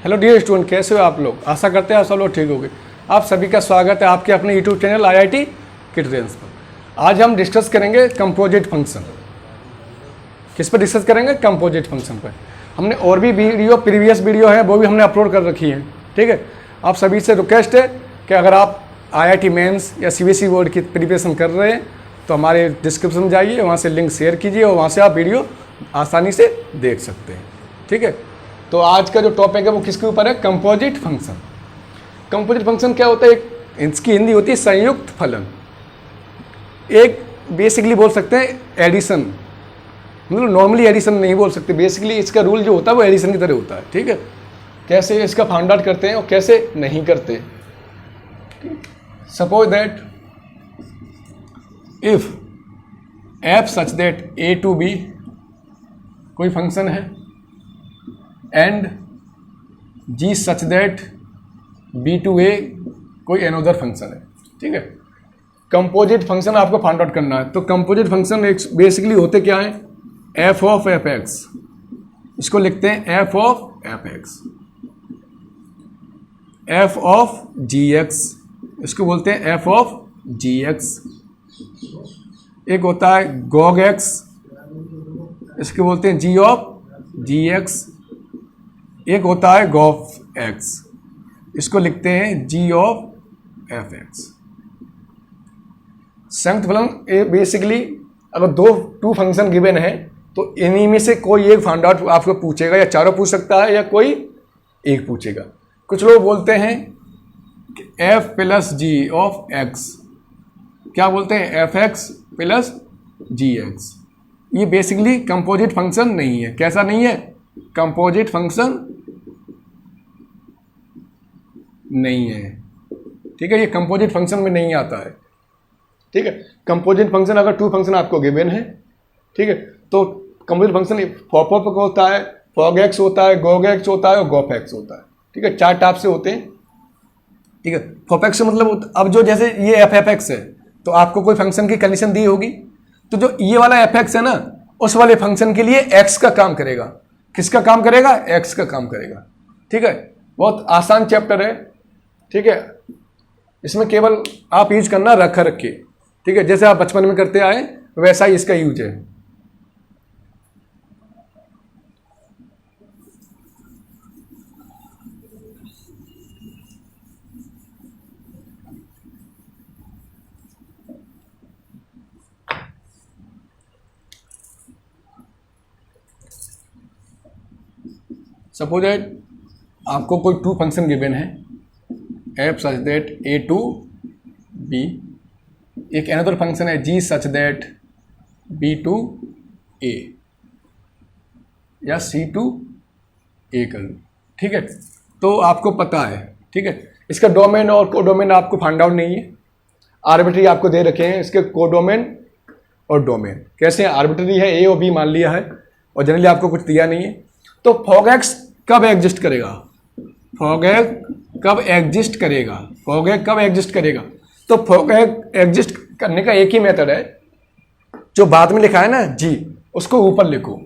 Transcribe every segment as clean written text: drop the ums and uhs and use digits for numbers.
Hello dear student, कैसे हो आप लोग। आशा करते हैं आप सब लोग ठीक होंगे। आप सभी का स्वागत है आपके अपने यूट्यूब चैनल IIT किडरेंस पर। आज हम डिस्कस करेंगे कंपोजिट फंक्शन। किस पर डिस्कस करेंगे? कंपोजिट फंक्शन पर। हमने और भी वीडियो, प्रीवियस वीडियो है वो भी हमने अपलोड कर रखी है। ठीक है, आप सभी से रिक्वेस्ट है कि अगर आप IIT मेंस या CBSE बोर्ड की प्रिपरेशन कर रहे हैं तो हमारे डिस्क्रिप्शन में जाइए, वहाँ से लिंक शेयर कीजिए और वहाँ से आप वीडियो आसानी से देख सकते हैं। ठीक है, तो आज का जो टॉपिक है वो किसके ऊपर है? Composite function. कंपोजिट फंक्शन क्या होता है? इसकी हिंदी होती है संयुक्त फलन। एक बेसिकली बोल सकते हैं एडिशन, मतलब नॉर्मली एडिशन नहीं बोल सकते। बेसिकली इसका रूल जो होता है वो एडिशन की तरह होता है। ठीक है, कैसे इसका फाइंड आउट करते हैं और कैसे नहीं करते। Suppose that if f such that a to b कोई फंक्शन है and g such that b to a कोई अनदर फंक्शन है। ठीक है, कंपोजिट फंक्शन आपको फाइंड आउट करना है। तो कंपोजिट फंक्शन बेसिकली होते क्या है? f ऑफ fx, इसको लिखते हैं f of fx। f of gx, इसको बोलते हैं f ऑफ gx। एक होता है gog x, इसको बोलते हैं g ऑफ gx। एक होता है gov x, इसको लिखते हैं g ऑफ fx। संयुक्त फलन बेसिकली अगर टू फंक्शन गिवन है तो इन्हीं में से कोई एक फाइंड आउट आपको पूछेगा, या चारों पूछ सकता है या कोई एक पूछेगा। कुछ लोग बोलते हैं कि f plus g of x, क्या बोलते हैं? fx plus gx। ये बेसिकली कंपोजिट फंक्शन नहीं है। कैसा नहीं है? कंपोजिट फंक्शन नहीं है। ठीक है, ये कंपोजिट फंक्शन में नहीं आता है। ठीक है, कंपोजिट फंक्शन अगर टू फंक्शन आपको गिवन है, ठीक है, तो कंपोजिट फंक्शन फॉप होता है, फॉग एक्स होता है, गोग एक्स होता है और गोफ एक्स होता है। ठीक है, चार टाइप से होते हैं। ठीक है, फॉप एक्स मतलब अब जो जैसे ये एफ एफ एक्स है तो आपको कोई फंक्शन की कंडीशन दी होगी, तो जो ये वाला एफ एक्स है ना, उस वाले फंक्शन के लिए एक्स का काम करेगा। किसका काम करेगा? एक्स का काम करेगा। ठीक है, बहुत आसान चैप्टर है। ठीक है, इसमें केवल आप यूज करना रख रखे। ठीक है, जैसे आप बचपन में करते आए वैसा ही इसका यूज है। सपोज दैट आपको कोई टू फंक्शन गिवन है, f such that a to b, एक अनदर फंक्शन है g such that b to a या c to a कर लो। ठीक है, तो आपको पता है। ठीक है, इसका डोमेन और कोडोमेन आपको फाइंड आउट नहीं है। आर्बिट्री आपको दे रखे हैं इसके कोडोमेन और डोमेन। कैसे हैं? आर्बिट्री है, a और b मान लिया है और जनरली आपको कुछ दिया नहीं है। तो फॉग एक्स कब एग्जिस्ट करेगा? फॉग कब एग्जिस्ट करेगा? फॉग कब एग्जिस्ट करेगा? तो फॉग एग्जिस्ट करने का एक ही मेथड है, जो बाद में लिखा है ना जी, उसको ऊपर लिखो,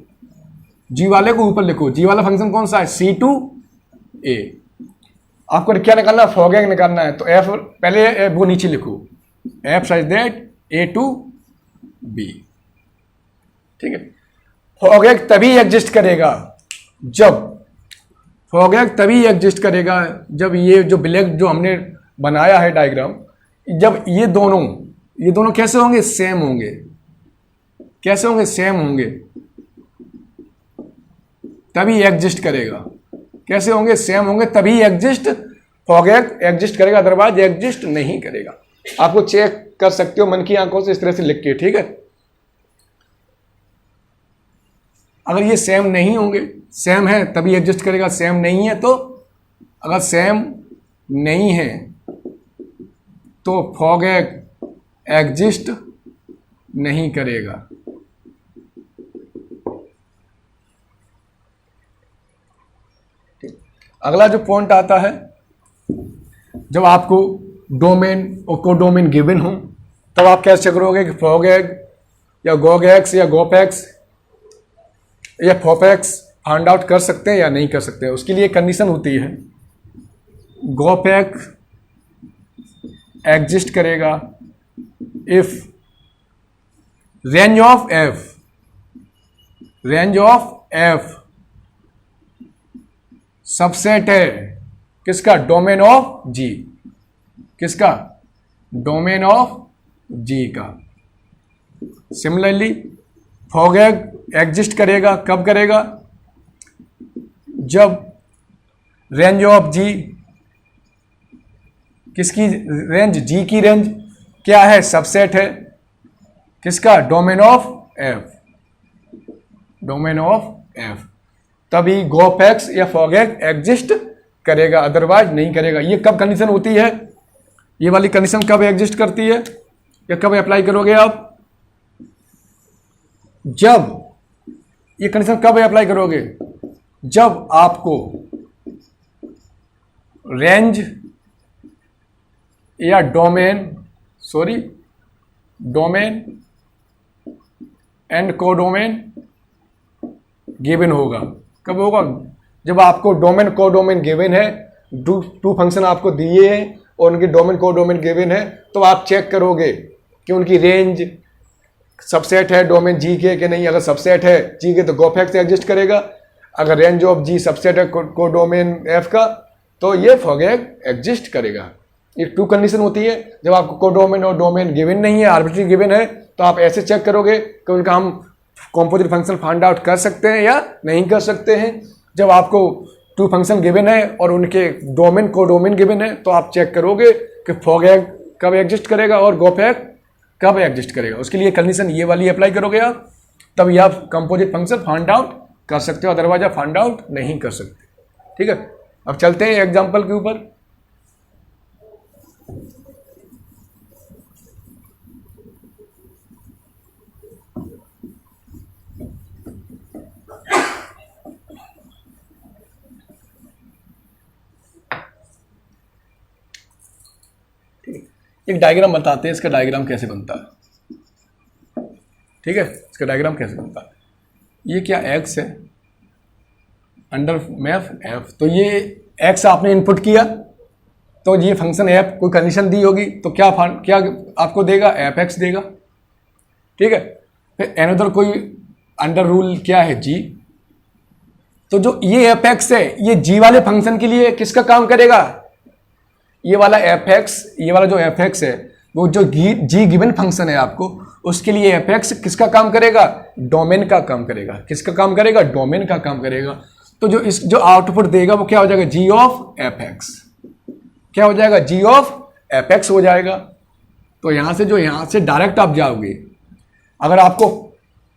जी वाले को ऊपर लिखो। जी वाला फंक्शन कौन सा है? C to A। आपको क्या निकालना है? फॉग निकालना है, तो f पहले वो नीचे लिखो, f such that A to B। ठीक है, फॉग तभी एग्जिस्ट करेगा जब ये जो ब्लैक जो हमने बनाया है डायग्राम, जब ये दोनों कैसे होंगे? सेम होंगे। कैसे होंगे? सेम होंगे, तभी एग्जिस्ट करेगा। कैसे होंगे? सेम होंगे तभी फॉग एग्जिस्ट करेगा, अदरवाइज एग्जिस्ट नहीं करेगा। आपको चेक कर सकते हो मन की आंखों से इस तरह से लिख के। ठीक है, अगर ये सेम नहीं होंगे, सेम है तभी एग्जिस्ट करेगा, सेम नहीं है तो, अगर सेम नहीं है तो फॉग एग्जिस्ट नहीं करेगा। अगला जो पॉइंट आता है, जब आपको डोमेन और कोडोमेन गिवन हो तब आप कैसे करोगे कि फॉग या गोग एक्स या गोप एक्स या फॉप एक्स फाइंड आउट कर सकते हैं या नहीं कर सकते हैं, उसके लिए कंडीशन होती है गोपैक एग्जिस्ट करेगा if range of F subset है किसका, डोमेन ऑफ जी, किसका, डोमेन ऑफ जी का। सिमिलरली फॉगैग एग्जिस्ट करेगा, कब करेगा, जब रेंज ऑफ जी, किसकी रेंज, जी की रेंज क्या है, सबसेट है किसका, domain of F, domain of F, तभी गोपैक्स या फॉगैग एग्जिस्ट करेगा, अदरवाइज नहीं करेगा। ये कब कंडीशन होती है, ये वाली कंडीशन कब एग्जिस्ट करती है या कब अप्लाई करोगे आप, जब, ये कंडीशन कब अप्लाई करोगे, जब आपको रेंज या डोमेन एंड कोडोमेन गिवन होगा। कब होगा, जब आपको डोमेन कोडोमेन गिवन है, टू फंक्शन आपको दिए हैं और उनकी डोमेन कोडोमेन गिवन है, तो आप चेक करोगे कि उनकी रेंज सबसेट है डोमेन जी के कि नहीं। अगर सबसेट है जी के तो गोपैक्स एग्जिस्ट करेगा, अगर रेंज ऑफ जी सबसेट है कोडोमेन एफ का तो ये फॉगैग एग्जिस्ट करेगा। ये टू कंडीशन होती है, जब आपको कोडोमेन और डोमेन गिवन नहीं है, आर्बिट्री गिवन है, तो आप ऐसे चेक करोगे कि उनका हम कॉम्पोजिट फंक्शन फाइंड आउट कर सकते हैं या नहीं कर सकते हैं। जब आपको टू फंक्शन गिवन है और उनके डोमेन कोडोमेन गिवन है, तो आप चेक करोगे कि फॉगैग कब एग्जिस्ट करेगा और गोपैक कब एग्जिस्ट करेगा। उसके लिए कंडीशन ये वाली अप्लाई करोगे आप, तभी आप कंपोजिट फंक्शन फाइंड आउट कर सकते हो, अदरवाइज आप फाइंड आउट नहीं कर सकते। ठीक है, अब चलते हैं एग्जाम्पल के ऊपर। एक डायग्राम बताते हैं, इसका डायग्राम कैसे बनता है। ठीक है, इसका डायग्राम कैसे बनता है। ये क्या एक्स है अंडर मैफ एफ, तो ये एक्स आपने इनपुट किया तो ये फंक्शन एफ कोई कंडीशन दी होगी तो क्या आपको देगा, एफ एक्स देगा। ठीक है, फिर अनदर कोई अंडर रूल क्या है जी, तो जो ये एफ एक्स है ये जी वाले फंक्शन के लिए किसका काम करेगा, ये वाला एफ एक्स, ये वाला जो एफ एक्स है वो जो जी गिवन फंक्शन है आपको, उसके लिए एफ एक्स किसका काम करेगा, डोमेन का काम करेगा। किसका काम करेगा, डोमेन का काम करेगा। तो जो आउटपुट देगा वो क्या हो जाएगा, जी ऑफ एफ एक्स, क्या हो जाएगा, जी ऑफ एफ एक्स हो जाएगा। तो यहां से डायरेक्ट आप जाओगे, अगर आपको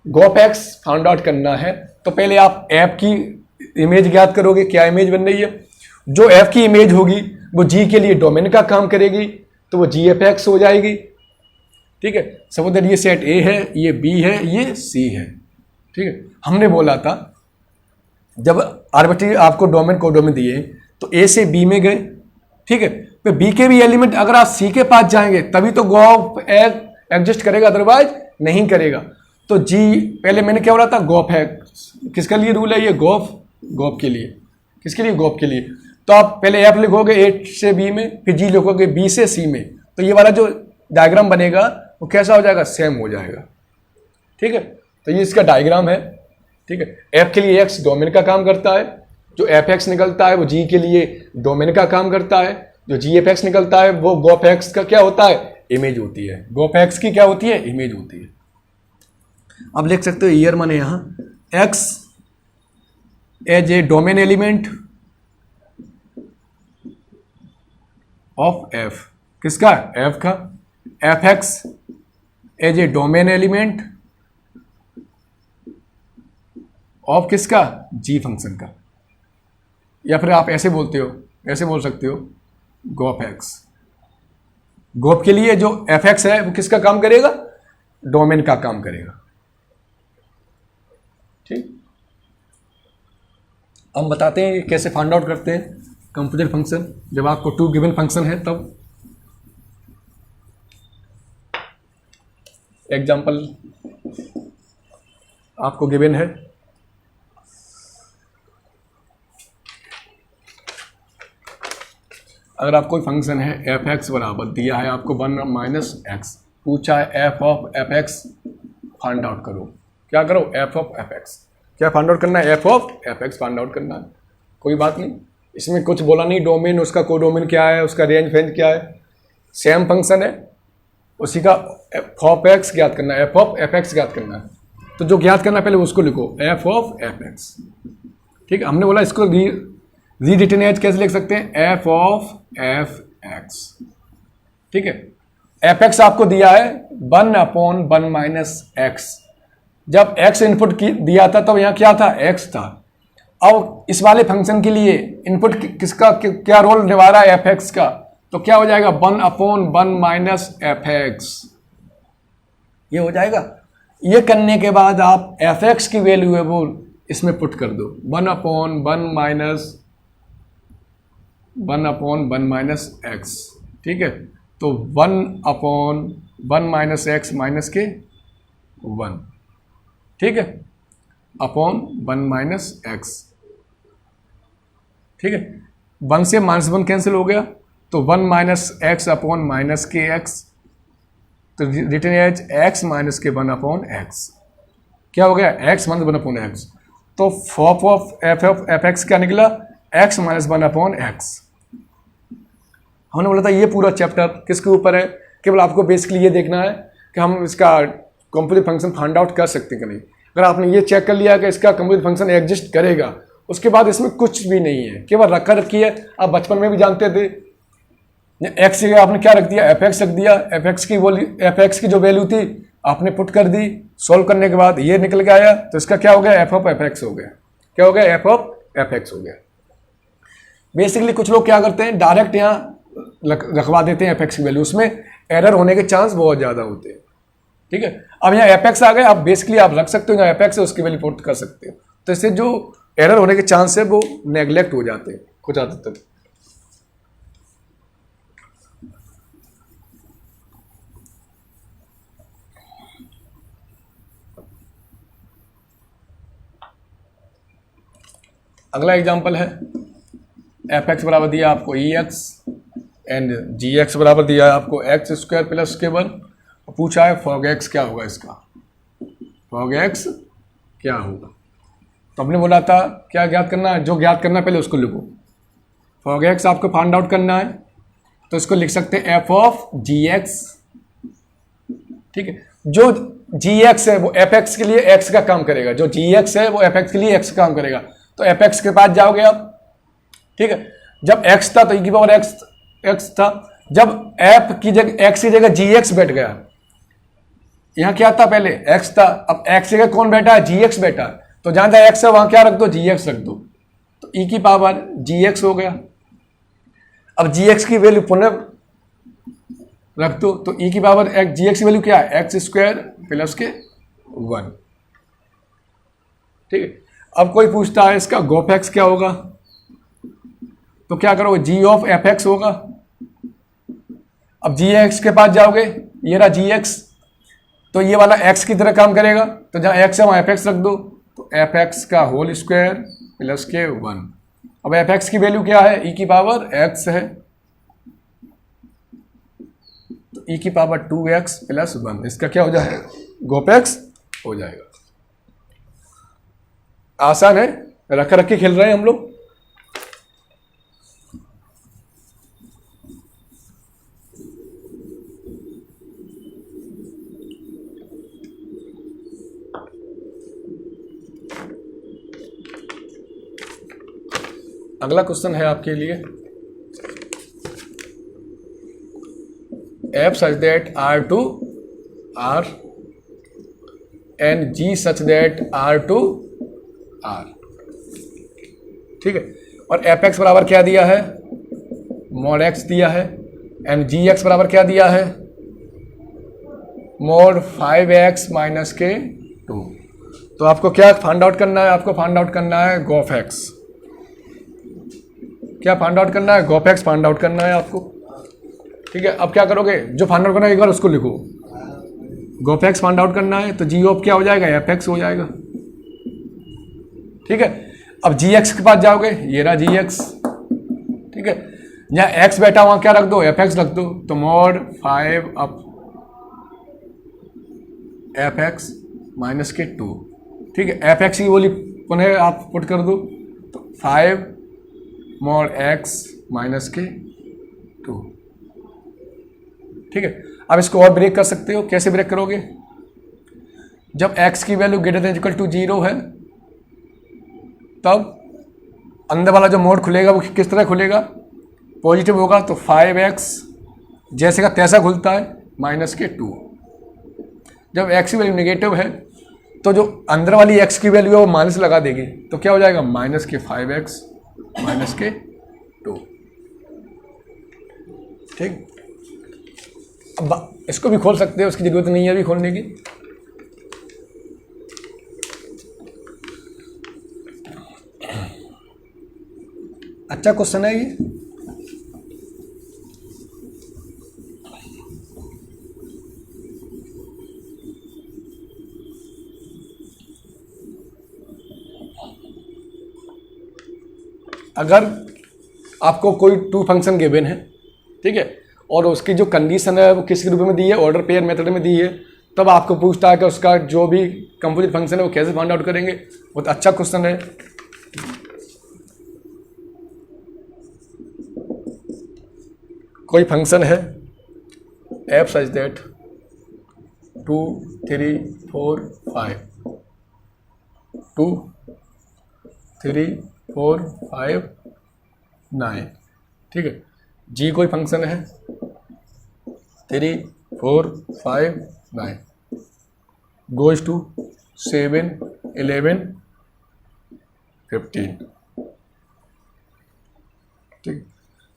गोपैक्स फाइंड आउट करना है तो पहले आप एफ की इमेज ज्ञात करोगे, क्या इमेज बन रही है, जो एफ की इमेज होगी वो जी के लिए डोमेन का काम करेगी, तो वो जी एफ एक्स हो जाएगी। ठीक है, सपोज दैट ये सेट ए है, ये बी है, ये सी है। ठीक है, हमने बोला था जब आर्बिट्री आपको डोमेन कोडोमेन दिए तो ए से बी में गए। ठीक है, फिर बी के भी एलिमेंट अगर आप सी के पास जाएंगे तभी तो गोप एग्जिस्ट करेगा, अदरवाइज नहीं करेगा। तो जी पहले मैंने क्या बोला था, गोप है, किसके लिए रूल है ये, गोप के लिए, किसके लिए, गोप के लिए। तो आप पहले एफ लिखोगे ए से बी में, फिर जी लिखोगे बी से सी में, तो ये वाला जो डायग्राम बनेगा वो कैसा हो जाएगा, सेम हो जाएगा। ठीक है, तो ये इसका डायग्राम है। ठीक है, एफ के लिए एक्स डोमेन का काम करता है, जो एफ एक्स निकलता है वो जी के लिए डोमेन का काम करता है, जो जी एफ एक्स निकलता है वो गोप एक्स का क्या होता है, इमेज होती है। गोप एक्स की क्या होती है, इमेज होती है। अब लिख सकते हो ईयर माने यहां x as a domain element of f, किसका, एफ का, f x as a domain element of किसका, जी फंक्शन का, या फिर आप ऐसे बोलते हो, ऐसे बोल सकते हो गोप एक्स। गोप के लिए जो एफ एक्स है वो किसका काम करेगा, डोमेन का काम करेगा। ठीक, हम बताते हैं कैसे फाइंड आउट करते हैं कंपोजिट फंक्शन जब आपको टू गिवन फंक्शन है तब। एग्जाम्पल आपको गिवन है अगर आपको कोई फंक्शन है एफ एक्स बराबर दिया है आपको 1 माइनस एक्स, पूछा है F of F x find out करो, क्या करो एफ ऑफ एफ एक्स, क्या फाइंड आउट करना है F of F x find out करना है। कोई बात नहीं, इसमें कुछ बोला नहीं, डोमेन उसका कोडोमेन क्या है, उसका रेंज फेंज क्या है, सेम फंक्शन है, उसी का एफ ऑफ एक्स ज्ञात करना है, एफ ऑफ एफ एक्स ज्ञात करना है। तो जो ज्ञात करना है पहले उसको लिखो एफ ऑफ एफ एक्स। ठीक है, हमने बोला इसको री रिटन एज कैसे लिख सकते हैं, एफ ऑफ एफ एक्स। ठीक है, एफ एक्स आपको दिया है 1/1 माइनस एक्स। जब एक्स इनपुट दिया था तो यहाँ क्या था, एक्स था। अब इस वाले फंक्शन के लिए इनपुट किसका क्या रोल निभा रहा है, एफ एक्स का, तो क्या हो जाएगा 1/1 माइनस एफ एक्स, ये हो जाएगा। ये करने के बाद आप एफ एक्स की वैल्यू है वो इसमें पुट कर दो, 1/1 माइनस एक्स। ठीक है, तो 1/1 माइनस एक्स माइनस के 1, ठीक है, अपॉन 1 माइनस एक्स। ठीक है, 1 से -1 कैंसिल हो गया, तो 1 minus x upon minus k x, तो रिटर्न एज एक्स माइनस के 1/x, क्या हो गया एक्स माइनस 1/x। तो फॉप ऑफ एफ एक्स क्या निकला, एक्स माइनस 1/x। हमने बोला था ये पूरा चैप्टर किसके ऊपर है, केवल आपको बेसिकली ये देखना है कि हम इसका कंप्लीट फंक्शन फाइंड आउट कर सकते हैं कि नहीं। अगर आपने ये चेक कर लिया कि इसका कंप्लीट फंक्शन एग्जिस्ट करेगा, उसके बाद इसमें कुछ भी नहीं है, केवल रखा रखी है। आप बचपन में भी जानते थे, एक्स की आपने क्या रख दिया, एफ एक्स रख दिया, एफ एक्स की जो वैल्यू थी आपने पुट कर दी, सॉल्व करने के बाद ये निकल के आया, तो इसका क्या हो गया, एफ ऑफ एफ एक्स हो गया। क्या हो गया, एफ ऑफ एफ एक्स हो गया। बेसिकली कुछ लोग क्या करते हैं, डायरेक्ट यहाँ रखवा देते हैं एफ एक्स की वैल्यू, उसमें एरर होने के चांस बहुत ज़्यादा होते हैं। ठीक है, अब यहाँ एफ एक्स आ गए, आप बेसिकली आप रख सकते हो, यहाँ एफ एक्स है उसकी वैल्यू पुट कर सकते हो, तो इससे जो एरर होने के चांस है वो नेग्लेक्ट हो जाते हैं कुछ हद तक। अगला एग्जांपल है, एफ एक्स बराबर दिया आपको ई एक्स एंड जी एक्स बराबर दिया है आपको एक्स स्क्वायर प्लस के 1। पूछा है फॉग एक्स क्या होगा, इसका फॉग एक्स क्या होगा। तो हमने बोला था क्या ज्ञात करना है, जो ज्ञात करना है पहले उसको लिखो। फॉग एक्स आपको फाइंड आउट करना है, तो इसको लिख सकते हैं एफ ऑफ जी एक्स। ठीक है, जो जी एक्स है वो एफ एक्स के लिए एक्स का काम करेगा, जो जी एक्स है वो एफ एक्स के लिए एक्स का काम करेगा। तो एफ एक्स के पास जाओगे आप, ठीक है, जब एक्स था तो ई की पावर एक्स था, जब एफ की जगह एक्स की जगह जी एक्स बैठ गया, यहां क्या था पहले एक्स था, अब एक्स की जगह कौन बैठा है, जी एक्स बैठा है, तो जहां जहां एक्स है वहां क्या रख दो, जी एक्स रख दो, तो ई की पावर जी एक्स हो गया। अब जी एक्स की वैल्यू पुनः रख दो, तो ई की पावर जी एक्स की वैल्यू क्या है, एक्स स्क्वायर प्लस के 1। ठीक है, अब कोई पूछता है इसका गोफ एक्स क्या होगा, तो क्या करोगे, जी ऑफ एफ एक्स होगा। अब जी एक्स के पास जाओगे, ये रहा जी एक्स, तो ये वाला एक्स की तरह काम करेगा, तो जहां एक्स है वहां एफ एक्स रख दो, तो एफ एक्स का होल स्क्वायर प्लस के 1। अब एफ एक्स की वैल्यू क्या है, ई की पावर एक्स है, तो ई की पावर 2x प्लस 1, इसका क्या हो जाएगा, गोफ एक्स हो जाएगा। आसान है, रख रख के खेल रहे हैं हम लोग। अगला क्वेश्चन है आपके लिए, f such that r to r and g such that r to r। ठीक है, और एफ एक्स बराबर क्या दिया है, मोड एक्स दिया है, एंड जी एक्स बराबर क्या दिया है, मोड 5x माइनस के 2। तो आपको क्या फाइंड आउट करना है, आपको फाइंड आउट करना है गोफ एक्स। क्या फाइंड आउट करना है, गोफ एक्स फाइंड आउट करना है आपको। ठीक है, अब क्या करोगे, जो फाइंड आउट करना है एक बार उसको लिखो, गोफ एक्स फाइंड आउट करना है, तो जी ऑफ क्या हो जाएगा, एफ एक्स हो जाएगा। ठीक है, अब जी एक्स के पास जाओगे, ये रहा जी एक्स। ठीक है, जहाँ x बैठा वहाँ क्या रख दो, fx रख दो, तो mod 5 अप fx माइनस के 2, ठीक है। fx की वैल्यू पुनः आप पुट कर दो, तो 5 mod x माइनस के 2, ठीक है। अब इसको और ब्रेक कर सकते हो, कैसे ब्रेक करोगे, जब x की value greater than equal to 0 है तब अंदर वाला जो मोड खुलेगा वो किस तरह खुलेगा, पॉजिटिव होगा, तो 5x जैसे का तैसा खुलता है माइनस के 2। जब x की वैल्यू नेगेटिव है तो जो अंदर वाली x की वैल्यू है वो माइनस लगा देगी, तो क्या हो जाएगा, माइनस के 5x माइनस के 2, ठीक। अब इसको भी खोल सकते हो, उसकी जरूरत नहीं है अभी खोलने की। अच्छा क्वेश्चन है ये। अगर आपको कोई टू फंक्शन गिवन है, ठीक है, और उसकी जो कंडीशन है वो किस रूप में दी है, ऑर्डर पेयर मेथड में दी है, तब आपको पूछता है कि उसका जो भी कंपोजिट फंक्शन है वो कैसे फाइंड आउट करेंगे। बहुत अच्छा क्वेश्चन है। कोई फंक्शन है f सच दैट 2 3 4 5 2 3 4 5 9, ठीक है। g कोई फंक्शन है 3 4 5 9 गोज टू 7 11 15, ठीक।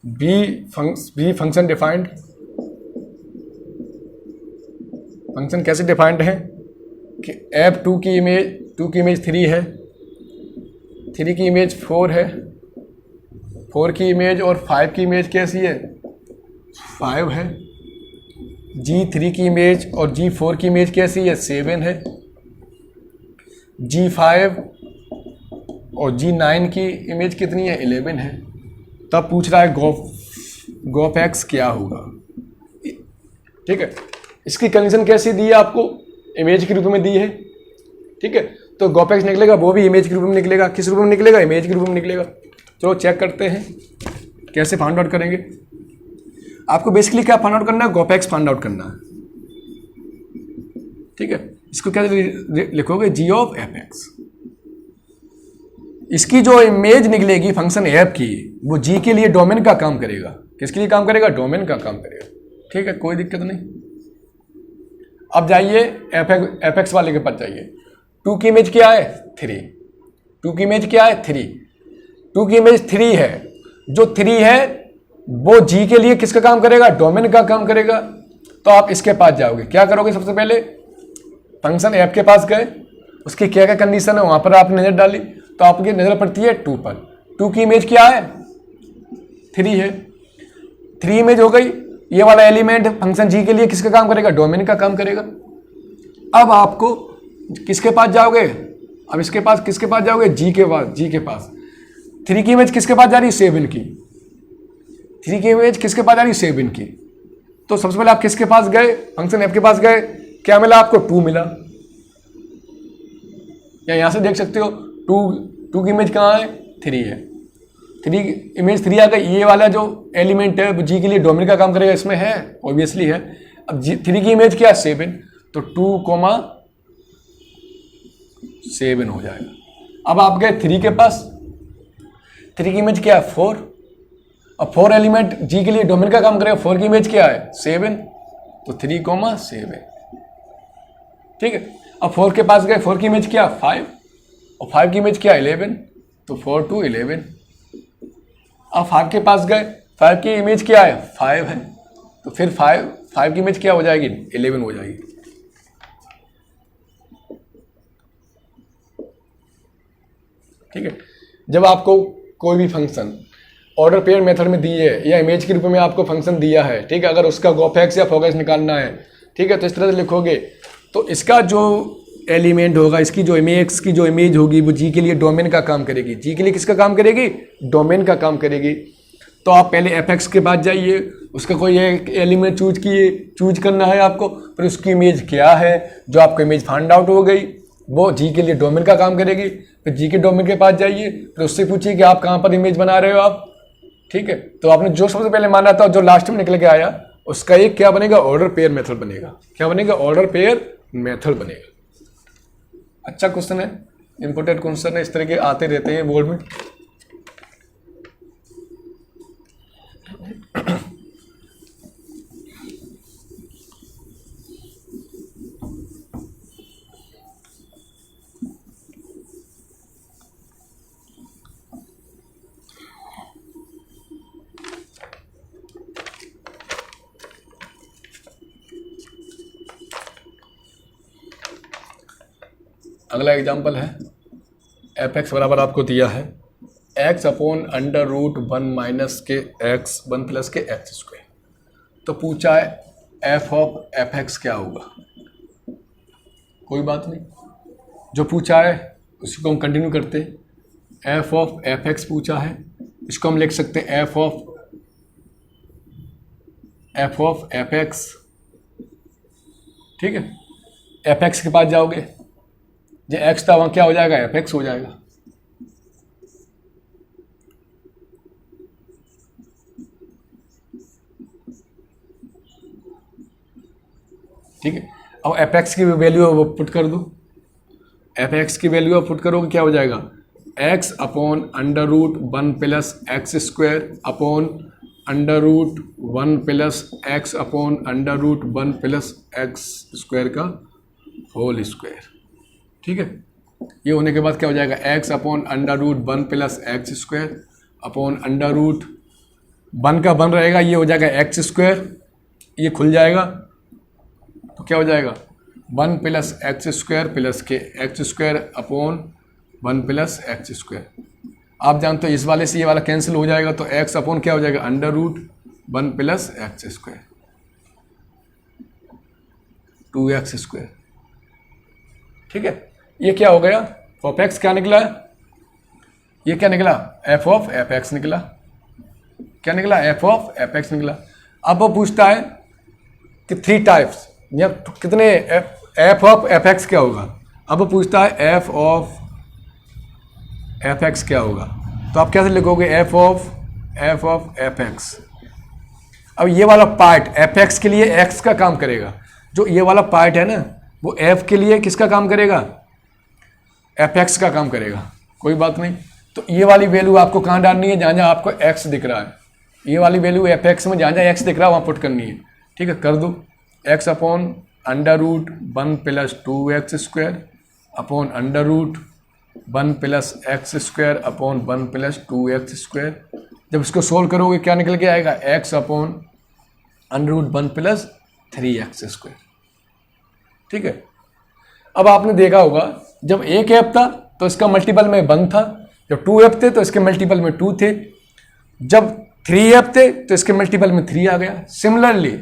बी फंक्शन डिफाइंड, फंक्शन कैसे डिफाइंड है कि f2 की इमेज 3 है, 3 की इमेज 4 है, 4 की इमेज और 5 की इमेज कैसी है, 5 है। g3 की इमेज और g4 की इमेज कैसी है, 7 है। g5 और g9 की इमेज कितनी है, 11 है। तब पूछ रहा है गोफ एक्स क्या होगा, ठीक है। इसकी कंडीशन कैसी दी है आपको, इमेज के रूप में दी है, ठीक है। तो गोफ एक्स निकलेगा वो भी इमेज के रूप में निकलेगा। किस रूप में निकलेगा, इमेज के रूप में निकलेगा। चलो चेक करते हैं कैसे फाइंड आउट करेंगे। आपको बेसिकली क्या फाइंड आउट करना है, गोफ एक्स फाइंड आउट करना है, ठीक है। इसको क्या लिखोगे, जी ऑफ एफ एक्स। इसकी जो इमेज निकलेगी फंक्शन एफ की वो जी के लिए डोमेन का काम करेगा। किसके लिए काम करेगा, डोमेन का काम करेगा, ठीक है, कोई दिक्कत नहीं। अब जाइए एफ एक्स वाले के पास जाइए। 2 की इमेज क्या है, 3। 2 की इमेज क्या है, 3। 2 की इमेज 3 है। जो 3 है वो जी के लिए किसका काम करेगा, डोमेन का काम करेगा। तो आप इसके पास जाओगे, क्या करोगे, सबसे पहले फंक्शन एफ के पास गए, उसकी क्या क्या कंडीशन है वहां पर आपने नजर डाली, तो आपकी नजर पड़ती है 2 पर। 2 की इमेज क्या है, 3 है। 3 इमेज हो गई। ये वाला एलिमेंट फंक्शन जी के लिए किसका काम करेगा, डोमेन का काम करेगा। अब आपको किसके पास जाओगे, अब इसके पास किसके पास जाओगे, जी के पास। 3 की इमेज किसके पास जा रही है, 7 की। 3 की इमेज किसके पास जा रही है, 7 की। तो सबसे पहले आप किसके पास गए, फंक्शन एफ के पास गए, क्या मिला आपको, 2 मिला। या यहां से देख सकते हो 2 की इमेज कहाँ है, 3 है। 3 इमेज 3 आ गई। ये वाला जो एलिमेंट है वो जी के लिए डोमेन का काम करेगा, इसमें है, ऑब्वियसली है। अब 3 की इमेज क्या है, 7, तो 2,7 हो जाएगा। अब आप गए 3 के पास। 3 की इमेज क्या है, 4। अब 4 एलिमेंट जी के लिए डोमेन का काम करेगा। 4 की इमेज क्या है, 7, तो 3,7, ठीक है। अब 4 के पास गए, 4 की इमेज क्या, 5, और 5 की इमेज क्या, 11, तो 4 to 11। अब 5 के पास गए, 5 की इमेज क्या है, 5 है, तो फिर 5 की इमेज क्या हो जाएगी, 11 हो जाएगी। ठीक है। जब आपको कोई भी फंक्शन ऑर्डर पेयर मेथड में दी है या इमेज के रूप में आपको फंक्शन दिया है, ठीक है, अगर उसका गोफ एक्स या फोकस निकालना है, ठीक है, तो इस तरह से लिखोगे। तो इसका जो एलिमेंट होगा, इसकी जो इमेज की जो इमेज होगी वो जी के लिए डोमेन का काम करेगी। जी के लिए किसका काम करेगी, डोमेन का काम करेगी। तो आप पहले एफ एक्स के पास जाइए, उसका कोई एक एलिमेंट चूज करना है आपको, फिर उसकी इमेज क्या है, जो आपको इमेज फाइंड आउट हो गई वो जी के लिए डोमेन का काम करेगी। फिर जी के डोमेन के पास जाइए, फिर उससे पूछिए कि आप कहाँ पर इमेज बना रहे हो आप, ठीक है। तो आपने जो सबसे पहले माना था, जो लास्ट में निकल के आया, उसका एक क्या बनेगा, ऑर्डर पेयर मेथड बनेगा। क्या बनेगा, ऑर्डर पेयर मेथड बनेगा। अच्छा क्वेश्चन है, इंपॉर्टेंट क्वेश्चन है, इस तरह के आते रहते हैं बोर्ड में। अगला एग्जांपल है, एफ एक्स बराबर आपको दिया है x upon under root 1 minus k x 1 plus k x square. तो पूछा है एफ ऑफ एफ एक्स क्या होगा। कोई बात नहीं, जो पूछा है उसी को हम कंटिन्यू करते हैं। एफ ऑफ एफ एक्स पूछा है, इसको हम लिख सकते हैं एफ ऑफ एफ एक्स, ठीक है। एफ एक्स के पास जाओगे, जो एक्स था वहाँ क्या हो जाएगा, एफ एक्स हो जाएगा। ठीक है, अब एफ एक्स की वैल्यू वो पुट कर दो। एफ एक्स की वैल्यू पुट करोगे क्या हो जाएगा, x upon under root 1 plus x square upon under root 1 plus x upon under root 1 plus x square का होल स्क्वायर। ठीक है, ये होने के बाद क्या हो जाएगा, x upon under root 1 plus x square upon under root 1 का 1 रहेगा, ये हो जाएगा एक्स स्क्वायर, ये खुल जाएगा तो क्या हो जाएगा 1 plus x square plus k x square upon 1 plus x square. आप जानते हो इस वाले से ये वाला कैंसिल हो जाएगा, तो एक्स अपॉन क्या हो जाएगा under root 1 plus x square 2x square. ठीक है, ये क्या हो गया, ऑफ एक्स क्या निकला, ये क्या निकला, एफ ऑफ एफ एक्स निकला। क्या निकला, एफ ऑफ एफ एक्स निकला। अब वो पूछता है कि 3 टाइप्स या कितने एफ ऑफ एफ एक्स क्या होगा। अब वो पूछता है एफ ऑफ एफ एक्स क्या होगा, तो आप कैसे लिखोगे, एफ ऑफ एफ एक्स। अब ये वाला पार्ट एफ एक्स के लिए एक्स का काम करेगा, जो ये वाला पार्ट है ना वो एफ के लिए किसका काम करेगा, एफ एक्स का काम करेगा। कोई बात नहीं, तो ये वाली वैल्यू आपको कहाँ डालनी है, जहाँ जहाँ आपको एक्स दिख रहा है, ये वाली वैल्यू एफ एक्स में जहाँ जहाँ एक्स दिख रहा है वहाँ पुट करनी है। ठीक है, कर दो, x upon under root 1 plus 2x square upon under root 1 plus x square upon 1 plus 2x square. जब इसको सोल्व करोगे क्या निकल के आएगा, x upon under root 1 plus 3x square. ठीक है, अब आपने देखा होगा जब एक एफ था तो इसका मल्टीपल में 1 था, जब 2 एफ थे तो इसके मल्टीपल में 2 थे, जब 3 एफ थे तो इसके मल्टीपल में 3 आ गया। सिमिलरली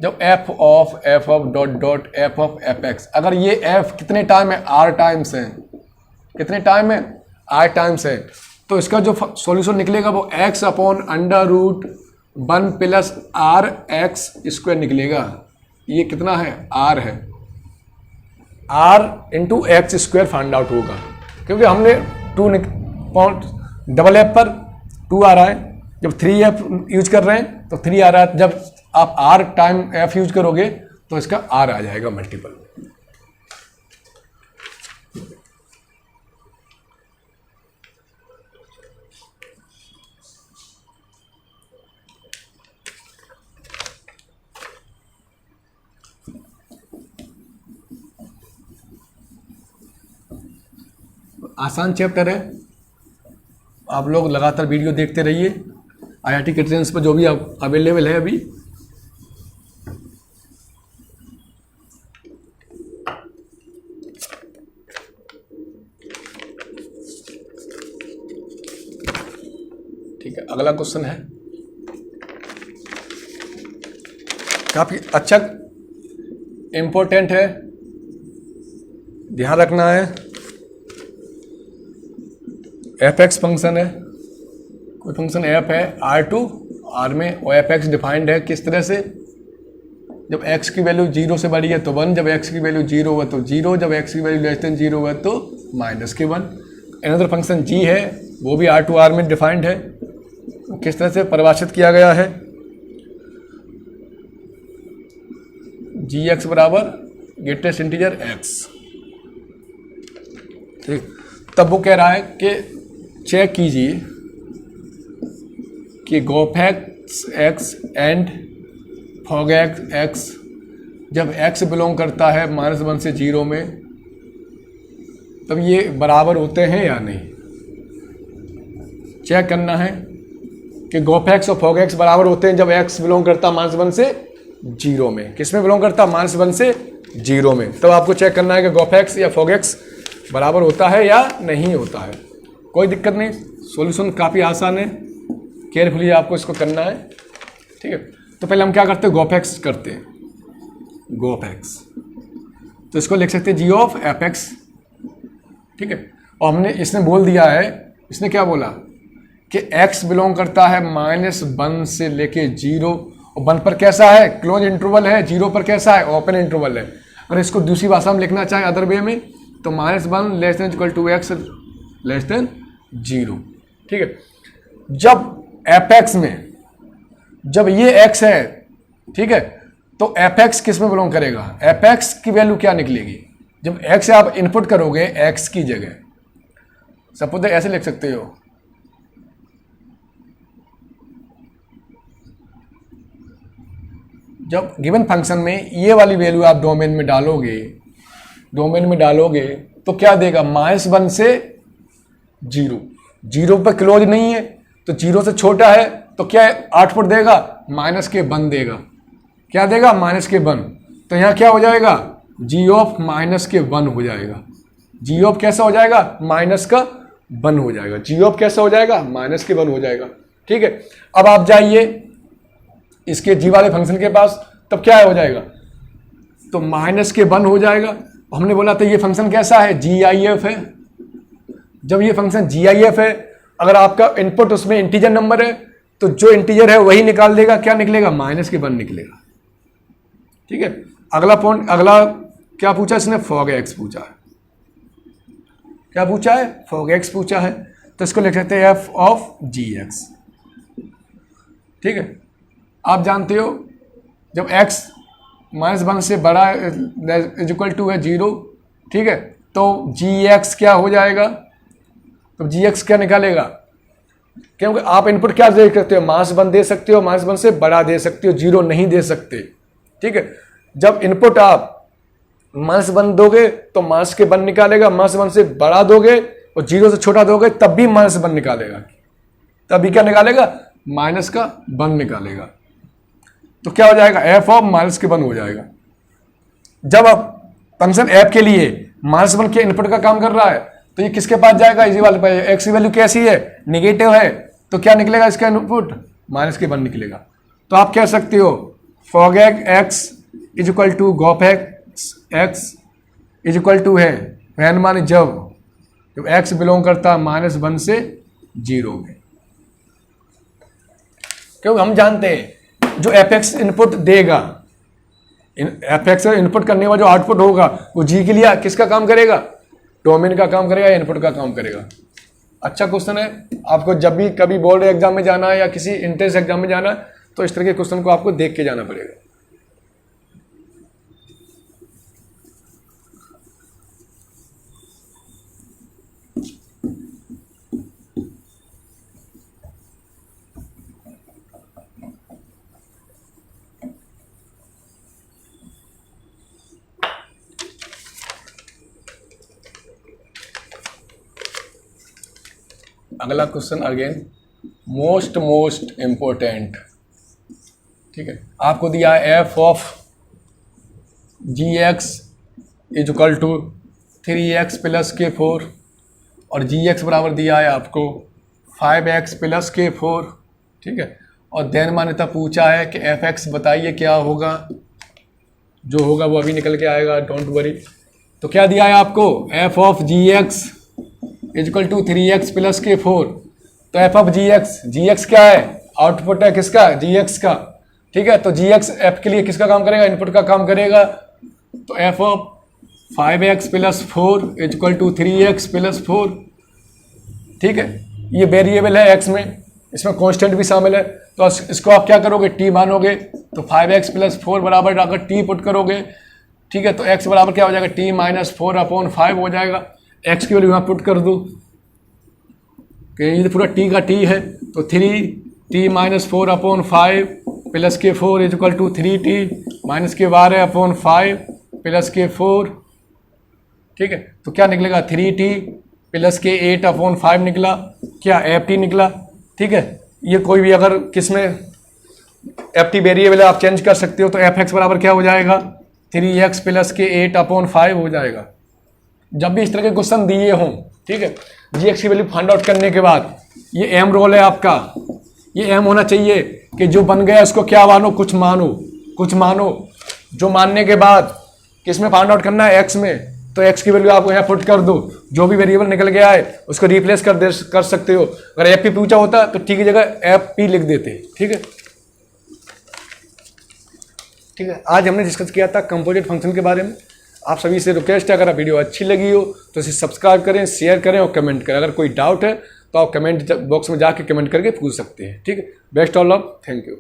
जब F of dot dot F of F x, अगर ये एफ कितने टाइम है, आर टाइम्स है, कितने टाइम है, आर टाइम्स है, तो इसका जो सॉल्यूशन निकलेगा वो x upon under root 1 plus r x square निकलेगा। ये कितना है, आर है, r into x square find out होगा, क्योंकि हमने 2 डबल एफ पर 2 आ रहा है, जब 3 एफ यूज कर रहे हैं तो 3 आ रहा है, जब आप आर टाइम एफ यूज करोगे तो इसका आर आ जाएगा मल्टीपल। आसान चैप्टर है, आप लोग लगातार वीडियो देखते रहिए। IIT के ट्रेंड्स पर जो भी अवेलेबल है अभी, ठीक है। अगला क्वेश्चन है काफी अच्छा इंपॉर्टेंट है, ध्यान रखना है। एफ एक्स फंक्शन है, कोई फंक्शन एफ है आर टू आर में, और एफ एक्स डिफाइंड है किस तरह से, जब x की वैल्यू 0 से बड़ी है तो 1, जब x की वैल्यू 0 है तो 0, जब x की वैल्यू लेस देन 0 है तो माइनस के 1। अनदर फंक्शन g है, वो भी आर टू आर में डिफाइंड है, किस तरह से परिभाषित किया गया है, जी एक्स बराबर ग्रेटेस्ट इंटीजर x। ठीक, तब वो कह रहा है कि चेक कीजिए कि गोफैक्स x एंड फॉगैक्स x जब x बिलोंग करता है -1 से 0 में, तब ये बराबर होते हैं या नहीं। चेक करना है कि गोफैक्स और फॉगैक्स बराबर होते हैं जब x बिलोंग करता है -1 से 0 में। किस में बिलोंग करता है? -1 से 0 में। तब आपको चेक करना है कि गोफैक्स या फॉगैक्स बराबर होता है या नहीं होता है। कोई दिक्कत नहीं, सॉल्यूशन काफ़ी आसान है, केयरफुली आपको इसको करना है। ठीक है, तो पहले हम क्या करते हैं? गोफैक्स करते हैं, गोफैक्स। तो इसको लिख सकते हैं जी ऑफ एफ एक्स। ठीक है, और हमने इसने बोल दिया है, इसने क्या बोला कि x बिलोंग करता है -1 से लेके 0, और 1 पर कैसा है? क्लोज इंटरवल है, 0 पर कैसा है? ओपन इंटरवल है। अगर इसको दूसरी भाषा में लिखना चाहें अदर वे में, तो -1 less than equal to x less than 0। ठीक है, जब एफ एक्स में जब ये x है, ठीक है, तो एफ एक्स किस में बिलोंग करेगा? एफ एक्स की वैल्यू क्या निकलेगी? जब x आप इनपुट करोगे x की जगह, सपोज ऐसे लिख सकते हो, जब गिवन फंक्शन में ये वाली वैल्यू आप डोमेन में डालोगे तो क्या देगा? -1 से 0, 0 पर क्लोज नहीं है तो 0 से छोटा है तो क्या आउटपुट देगा? -1 देगा। क्या देगा? -1। तो यहाँ क्या हो जाएगा? g ऑफ -1 हो जाएगा। g ऑफ कैसा हो जाएगा? -1 हो जाएगा। g ऑफ कैसा हो जाएगा? -1 हो जाएगा। ठीक है, अब आप जाइए इसके g वाले फंक्शन के पास, तब क्या हो जाएगा? तो -1 हो जाएगा। हमने बोला था ये फंक्शन कैसा है? GIF है। जब ये फंक्शन GIF है, अगर आपका इनपुट उसमें इंटीजर नंबर है तो जो इंटीजर है वही निकाल देगा। क्या निकलेगा? -1 निकलेगा। ठीक है, अगला पॉइंट, अगला क्या पूछा इसने? फॉगैक्स पूछा है। क्या पूछा है? फॉगैक्स पूछा है। तो इसको लिख सकते हैं f ऑफ gx। ठीक है, आप जानते हो जब x -1 से बड़ा इज इक्वल टू है 0, ठीक है, तो gx क्या हो जाएगा? तो gx क्या निकालेगा? क्योंकि आप इनपुट क्या दे सकते हो? -1 दे सकते हो, -1 से बड़ा दे सकते हो, 0 नहीं दे सकते। ठीक है, जब इनपुट आप -1 दोगे तो -1 निकालेगा, -1 से बड़ा दोगे और 0 से छोटा दोगे तब भी -1 निकालेगा, तभी क्या निकालेगा? -1 निकालेगा। तो क्या हो जाएगा? f ऑफ -1 हो जाएगा। जब आप फंक्शन f के लिए -1 के इनपुट का काम कर रहा है तो ये किसके पास जाएगा? इसी वाले पे। x की वैल्यू कैसी है? निगेटिव है, तो क्या निकलेगा इसका इनपुट? -1 निकलेगा। तो आप कह सकते हो फॉगैक x इज इक्वल टू गोफैक्स x इज इक्वल टू है वैन माने जब x बिलोंग करता है -1 से 0 में। क्योंकि हम जानते हैं जो एफ एक्स इनपुट देगा, एफ एक्स इनपुट करने वाला जो आउटपुट होगा वो जी के लिए किसका काम करेगा? डोमेन का काम करेगा या इनपुट का काम करेगा? अच्छा क्वेश्चन है। आपको जब भी कभी बोर्ड एग्जाम में जाना है या किसी इंट्रेंस एग्जाम में जाना है तो इस तरह के क्वेश्चन को आपको देख के जाना पड़ेगा। अगला क्वेश्चन अगेन मोस्ट इंपॉर्टेंट। ठीक है, आपको दिया है f of gx is equal to 3x plus k4 और gx बराबर दिया है आपको 5x प्लस k4। ठीक है, और देन मान्यता पूछा है कि fx बताइए क्या होगा। जो होगा वो अभी निकल के आएगा, डोंट वरी। तो क्या दिया है आपको? f of gx is equal to 3x plus k 4। तो एफ ऑफ जी एक्स क्या है, आउटपुट है किसका, जी एक्स का, ठीक है। तो जी एक्स एफ के लिए किसका काम करेगा, इनपुट का काम करेगा। तो f of 5x plus 4 is equal to 3x plus 4, ठीक है। ये वेरिएबल है x में, इसमें कांस्टेंट भी शामिल है। तो इसको आप क्या करोगे, t मानोगे। तो 5x प्लस 4 बराबर अगर t पुट करोगे, ठीक है, तो x बराबर क्या हो जाएगा, t माइनस 4/5 हो जाएगा। x की वैल्यू यहाँ पुट कर दूँ कि ये पूरा t का t है, तो 3t minus 4/5 plus k 4 is equal to 3t minus के 12/5 प्लस के 4, ठीक है। तो क्या निकलेगा, 3t प्लस के 8/5 निकला, क्या ft निकला, ठीक है। ये कोई भी अगर किसमें ft वेरिएबल है आप चेंज कर सकते हो। तो fx बराबर क्या हो जाएगा, 3x प्लस के 8/5 हो जाएगा। जब भी इस तरह के क्वेश्चन दिए हों, ठीक है, gx की वैल्यू फाइंड आउट करने के बाद ये एम रोल है आपका, ये एम होना चाहिए कि जो बन गया उसको क्या मानो, कुछ मानो, कुछ मानो। जो मानने के बाद किसमें फाइंड आउट करना है, x में। तो x की वैल्यू आप यहाँ पुट कर दो, जो भी वेरिएबल निकल गया है उसको रिप्लेस कर सकते हो। अगर एफ पी पूछा होता तो टी की जगह एफ पी लिख देते, ठीक है। ठीक है, आज हमने डिस्कस किया था कंपोजिट फंक्शन के बारे में। आप सभी से रिक्वेस्ट है, अगर वीडियो अच्छी लगी हो तो इसे सब्सक्राइब करें, शेयर करें और कमेंट करें। अगर कोई डाउट है तो आप कमेंट बॉक्स में जाके कमेंट करके पूछ सकते हैं, ठीक है। Best of luck, thank you.